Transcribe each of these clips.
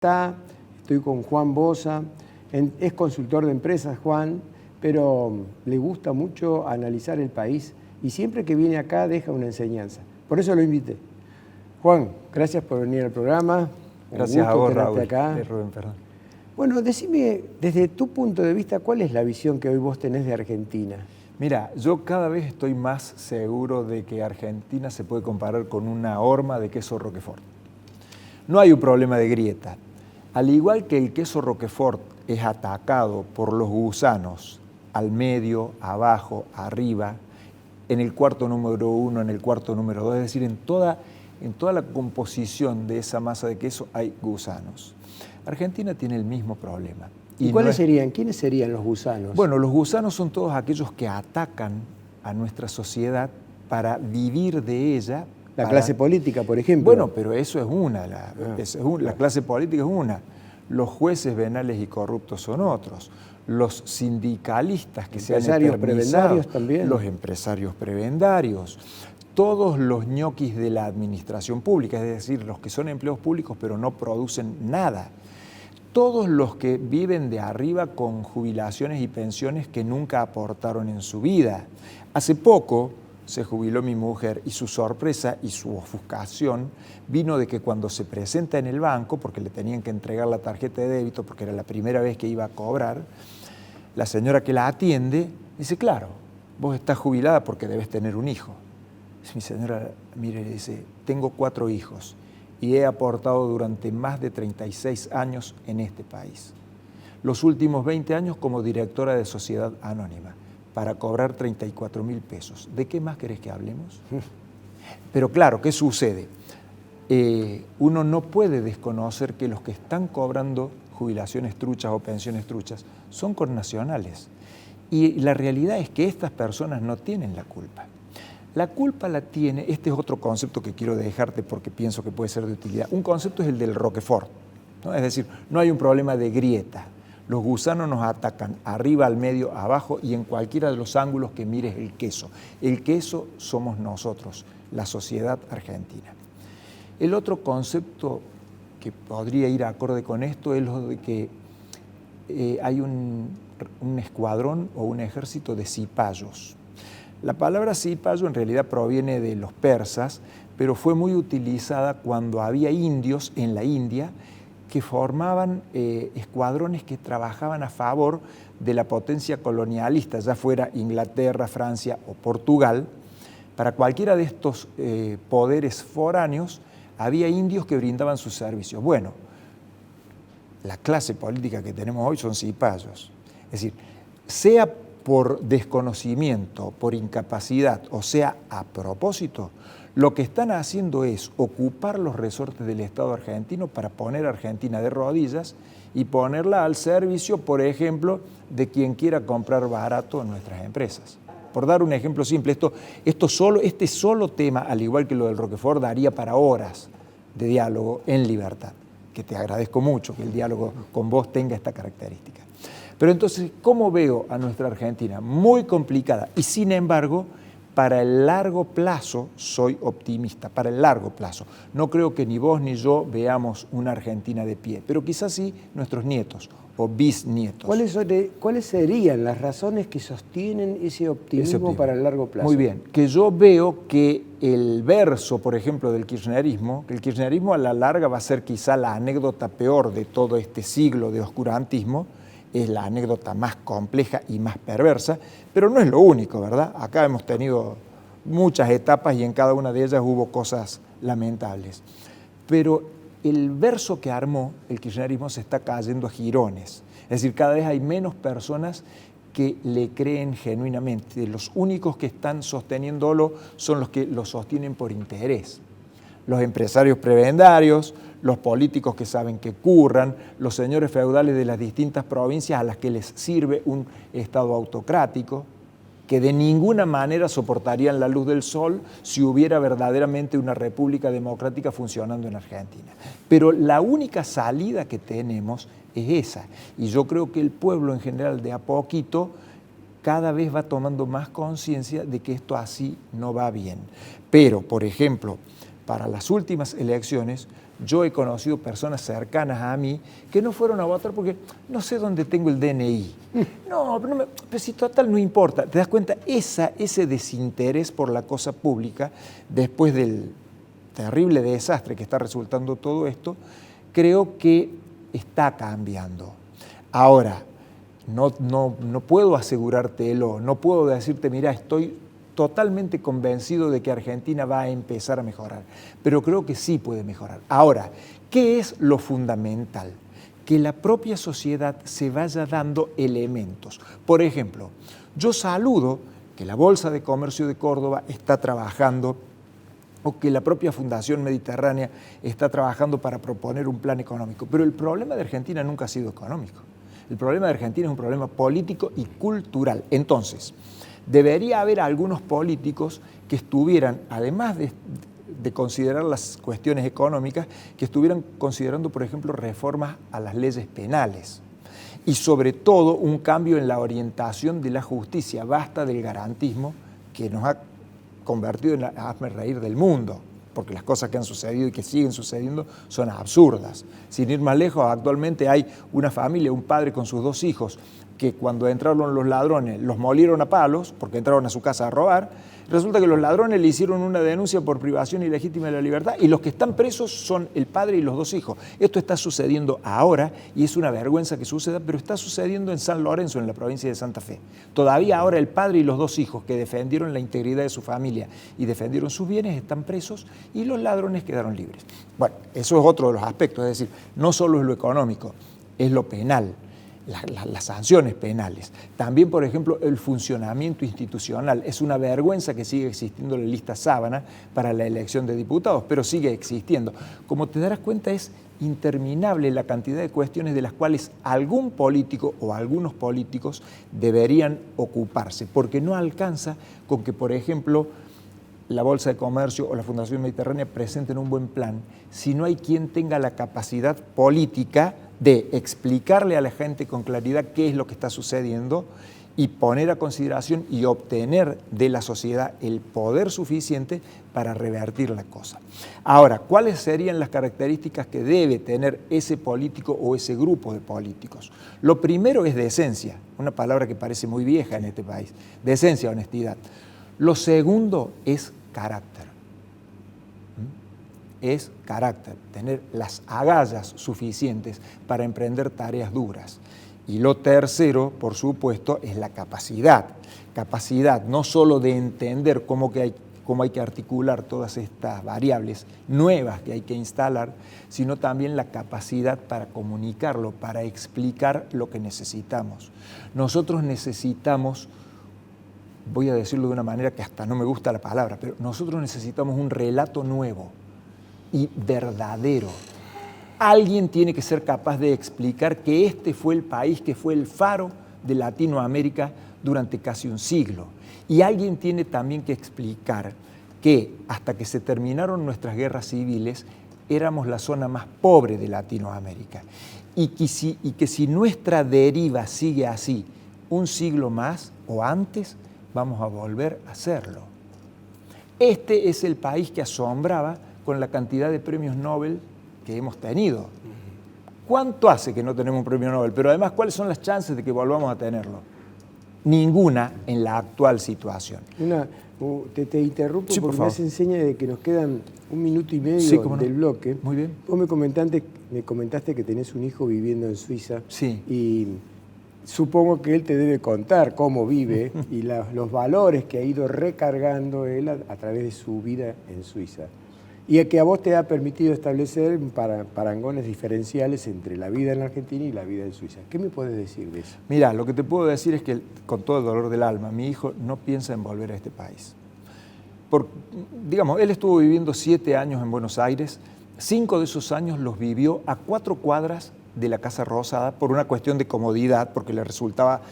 Estoy con Juan Boza, es consultor de empresas, Juan, pero le gusta mucho analizar el país y siempre que viene acá deja una enseñanza. Por eso lo invité. Juan, gracias por venir al programa. Gracias a vos, Raúl. Acá. Rubén, perdón. Bueno, decime, desde tu punto de vista, ¿cuál es la visión que hoy vos tenés de Argentina? Mira, yo cada vez estoy más seguro de que Argentina se puede comparar con una horma de queso Roquefort. No hay un problema de grieta. Al igual que el queso Roquefort es atacado por los gusanos al medio, abajo, arriba, en el cuarto número 1, en el cuarto número 2, es decir, en toda la composición de esa masa de queso hay gusanos. Argentina tiene el mismo problema. ¿Y cuáles serían? ¿Quiénes serían los gusanos? Bueno, los gusanos son todos aquellos que atacan a nuestra sociedad para vivir de ella. La clase política, por ejemplo. Bueno, pero eso es una, la clase política es una. Los jueces venales y corruptos son otros. Los sindicalistas que se han prebendarios también. Los empresarios prebendarios. Todos los ñoquis de la administración pública, es decir, los que son empleos públicos pero no producen nada. Todos los que viven de arriba con jubilaciones y pensiones que nunca aportaron en su vida. Hace poco se jubiló mi mujer y su sorpresa y su ofuscación vino de que cuando se presenta en el banco, porque le tenían que entregar la tarjeta de débito porque era la primera vez que iba a cobrar, la señora que la atiende dice, claro, vos estás jubilada porque debes tener un hijo. Mi señora, mire, dice, tengo 4 hijos y he aportado durante más de 36 años en este país. Los últimos 20 años como directora de Sociedad Anónima, para cobrar 34.000 pesos. ¿De qué más querés que hablemos? Pero claro, ¿qué sucede? Uno no puede desconocer que los que están cobrando jubilaciones truchas o pensiones truchas son connacionales. Y la realidad es que estas personas no tienen la culpa. La culpa la tiene, este es otro concepto que quiero dejarte porque pienso que puede ser de utilidad. Un concepto es el del Roquefort, ¿no? Es decir, no hay un problema de grieta. Los gusanos nos atacan arriba, al medio, abajo y en cualquiera de los ángulos que mires el queso. El queso somos nosotros, la sociedad argentina. El otro concepto que podría ir acorde con esto es lo de que hay un escuadrón o un ejército de cipayos. La palabra cipayo en realidad proviene de los persas, pero fue muy utilizada cuando había indios en la India que formaban escuadrones que trabajaban a favor de la potencia colonialista, ya fuera Inglaterra, Francia o Portugal. Para cualquiera de estos poderes foráneos había indios que brindaban sus servicios. Bueno, la clase política que tenemos hoy son cipayos. Es decir, sea por desconocimiento, por incapacidad, o sea, a propósito, lo que están haciendo es ocupar los resortes del Estado argentino para poner a Argentina de rodillas y ponerla al servicio, por ejemplo, de quien quiera comprar barato en nuestras empresas. Por dar un ejemplo simple, este solo tema, al igual que lo del Roquefort, daría para horas de diálogo en libertad, que te agradezco mucho que el diálogo con vos tenga esta característica. Pero entonces, ¿cómo veo a nuestra Argentina? Muy complicada y sin embargo, para el largo plazo soy optimista, para el largo plazo. No creo que ni vos ni yo veamos una Argentina de pie, pero quizás sí nuestros nietos o bisnietos. ¿Cuáles serían las razones que sostienen ese optimismo para el largo plazo? Muy bien, que yo veo que el verso, por ejemplo, del kirchnerismo, que el kirchnerismo a la larga va a ser quizá la anécdota peor de todo este siglo de oscurantismo, es la anécdota más compleja y más perversa, pero no es lo único, ¿verdad? Acá hemos tenido muchas etapas y en cada una de ellas hubo cosas lamentables. Pero el verso que armó el kirchnerismo se está cayendo a jirones. Es decir, cada vez hay menos personas que le creen genuinamente. Los únicos que están sosteniéndolo son los que lo sostienen por interés. Los empresarios prebendarios, los políticos que saben que curran, los señores feudales de las distintas provincias a las que les sirve un Estado autocrático, que de ninguna manera soportarían la luz del sol si hubiera verdaderamente una república democrática funcionando en Argentina. Pero la única salida que tenemos es esa, y yo creo que el pueblo en general de a poquito cada vez va tomando más conciencia de que esto así no va bien. Pero, por ejemplo, para las últimas elecciones yo he conocido personas cercanas a mí que no fueron a votar porque no sé dónde tengo el DNI. No, pero si total no importa. ¿Te das cuenta? Ese desinterés por la cosa pública, después del terrible desastre que está resultando todo esto, creo que está cambiando. Ahora, no puedo asegurártelo, no puedo decirte, mira, estoy totalmente convencido de que Argentina va a empezar a mejorar, pero creo que sí puede mejorar. Ahora, ¿qué es lo fundamental? Que la propia sociedad se vaya dando elementos. Por ejemplo, yo saludo que la Bolsa de Comercio de Córdoba está trabajando, o que la propia Fundación Mediterránea está trabajando para proponer un plan económico, pero el problema de Argentina nunca ha sido económico. El problema de Argentina es un problema político y cultural. Entonces, debería haber algunos políticos que estuvieran, además de considerar las cuestiones económicas, que estuvieran considerando, por ejemplo, reformas a las leyes penales y sobre todo un cambio en la orientación de la justicia. Basta del garantismo que nos ha convertido en la hazme reír del mundo, porque las cosas que han sucedido y que siguen sucediendo son absurdas. Sin ir más lejos, actualmente hay una familia, un padre con sus 2 hijos, que cuando entraron los ladrones los molieron a palos porque entraron a su casa a robar. Resulta que los ladrones le hicieron una denuncia por privación ilegítima de la libertad y los que están presos son el padre y los 2 hijos. Esto está sucediendo ahora y es una vergüenza que suceda, pero está sucediendo en San Lorenzo, en la provincia de Santa Fe. Todavía ahora el padre y los 2 hijos que defendieron la integridad de su familia y defendieron sus bienes están presos y los ladrones quedaron libres. Bueno, eso es otro de los aspectos, es decir, no solo es lo económico, es lo penal. Las sanciones penales. También, por ejemplo, el funcionamiento institucional. Es una vergüenza que siga existiendo la lista sábana para la elección de diputados, pero sigue existiendo. Como te darás cuenta, es interminable la cantidad de cuestiones de las cuales algún político o algunos políticos deberían ocuparse, porque no alcanza con que, por ejemplo, la Bolsa de Comercio o la Fundación Mediterránea presenten un buen plan, si no hay quien tenga la capacidad política de explicarle a la gente con claridad qué es lo que está sucediendo y poner a consideración y obtener de la sociedad el poder suficiente para revertir la cosa. Ahora, ¿cuáles serían las características que debe tener ese político o ese grupo de políticos? Lo primero es decencia, una palabra que parece muy vieja en este país, decencia, honestidad. Lo segundo es carácter. Es carácter, tener las agallas suficientes para emprender tareas duras. Y lo tercero, por supuesto, es la capacidad. Capacidad no solo de entender cómo hay que articular todas estas variables nuevas que hay que instalar, sino también la capacidad para comunicarlo, para explicar lo que necesitamos. Nosotros necesitamos, voy a decirlo de una manera que hasta no me gusta la palabra, pero nosotros necesitamos un relato nuevo y verdadero. Alguien tiene que ser capaz de explicar que este fue el país que fue el faro de Latinoamérica durante casi un siglo. Y alguien tiene también que explicar que hasta que se terminaron nuestras guerras civiles éramos la zona más pobre de Latinoamérica. Y que si nuestra deriva sigue así un siglo más o antes, vamos a volver a hacerlo. Este es el país que asombraba con la cantidad de premios Nobel que hemos tenido. ¿Cuánto hace que no tenemos un premio Nobel? Pero además, ¿cuáles son las chances de que volvamos a tenerlo? Ninguna en la actual situación. Te interrumpo sí, porque por me hace seña de que nos quedan 1 minuto y medio sí, ¿cómo no? del bloque. Muy bien. Vos me comentaste que tenés un hijo viviendo en Suiza. Sí. Y supongo que él te debe contar cómo vive y los valores que ha ido recargando él a través de su vida en Suiza. Y que a vos te ha permitido establecer parangones diferenciales entre la vida en la Argentina y la vida en Suiza. ¿Qué me puedes decir de eso? Mira, lo que te puedo decir es que, con todo el dolor del alma, mi hijo no piensa en volver a este país. Digamos, él estuvo viviendo 7 años en Buenos Aires, 5 de esos años los vivió a 4 cuadras de la Casa Rosada por una cuestión de comodidad, porque le resultaba,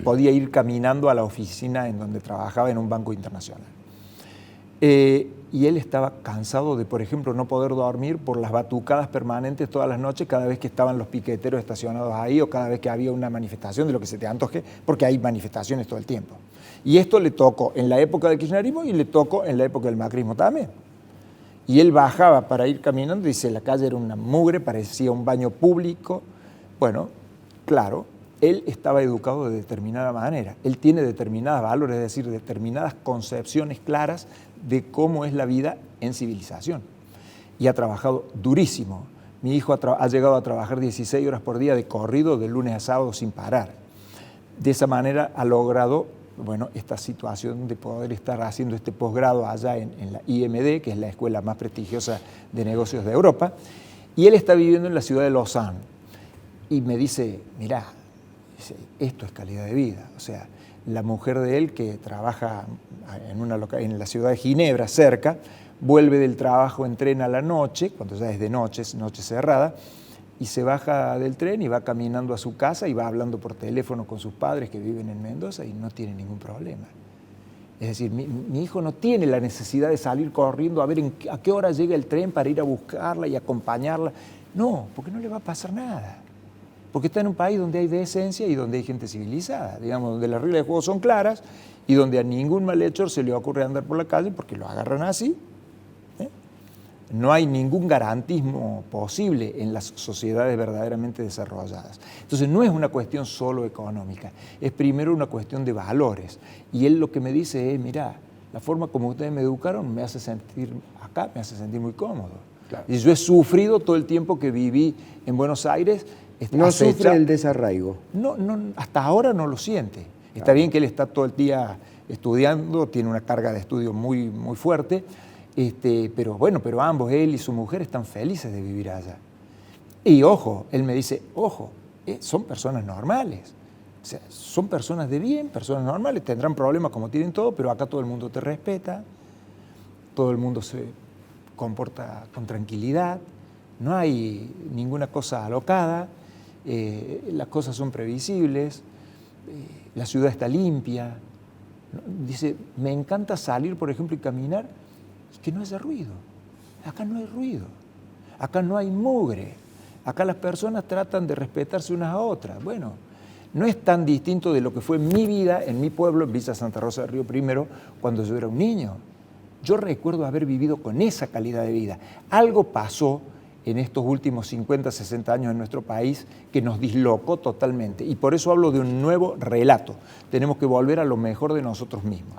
podía ir caminando a la oficina en donde trabajaba en un banco internacional. Y él estaba cansado de, por ejemplo, no poder dormir por las batucadas permanentes todas las noches cada vez que estaban los piqueteros estacionados ahí o cada vez que había una manifestación de lo que se te antoje, porque hay manifestaciones todo el tiempo. Y esto le tocó en la época del kirchnerismo y le tocó en la época del macrismo también. Y él bajaba para ir caminando, dice, la calle era una mugre, parecía un baño público. Bueno, claro, él estaba educado de determinada manera. Él tiene determinados valores, es decir, determinadas concepciones claras de cómo es la vida en civilización. Y ha trabajado durísimo. Mi hijo ha llegado a trabajar 16 horas por día de corrido, de lunes a sábado, sin parar. De esa manera ha logrado, bueno, esta situación de poder estar haciendo este posgrado allá en la IMD, que es la escuela más prestigiosa de negocios de Europa, y él está viviendo en la ciudad de Lausanne. Y me dice, mirá, esto es calidad de vida. O sea, la mujer de él, que trabaja en la ciudad de Ginebra, cerca, vuelve del trabajo en tren a la noche, cuando ya es de noche, es noche cerrada, y se baja del tren y va caminando a su casa y va hablando por teléfono con sus padres que viven en Mendoza y no tiene ningún problema. Es decir, mi hijo no tiene la necesidad de salir corriendo a ver a qué hora llega el tren para ir a buscarla y acompañarla. No, porque no le va a pasar nada. Porque está en un país donde hay decencia y donde hay gente civilizada, digamos, donde las reglas de juego son claras y donde a ningún malhechor se le ocurre andar por la calle porque lo agarran así. No hay ningún garantismo posible en las sociedades verdaderamente desarrolladas. Entonces no es una cuestión solo económica, es primero una cuestión de valores. Y él lo que me dice es, mirá, la forma como ustedes me educaron me hace sentir acá, me hace sentir muy cómodo. Claro. Y yo he sufrido todo el tiempo que viví en Buenos Aires. No sufre el desarraigo. No, hasta ahora no lo siente. Está bien que él está todo el día estudiando, tiene una carga de estudio muy, muy fuerte, pero bueno, pero ambos, él y su mujer, están felices de vivir allá. Y ojo, él me dice, ojo, son personas normales. O sea, son personas de bien, personas normales, tendrán problemas como tienen todo, pero acá todo el mundo te respeta, todo el mundo se comporta con tranquilidad, no hay ninguna cosa alocada, las cosas son previsibles, la ciudad está limpia. Dice, me encanta salir, por ejemplo, y caminar, y que no haya ruido. Acá no hay ruido, acá no hay mugre, acá las personas tratan de respetarse unas a otras. Bueno, no es tan distinto de lo que fue mi vida en mi pueblo, en Villa Santa Rosa del Río Primero, cuando yo era un niño. Yo recuerdo haber vivido con esa calidad de vida. Algo pasó en estos últimos 50, 60 años en nuestro país que nos dislocó totalmente. Y por eso hablo de un nuevo relato. Tenemos que volver a lo mejor de nosotros mismos.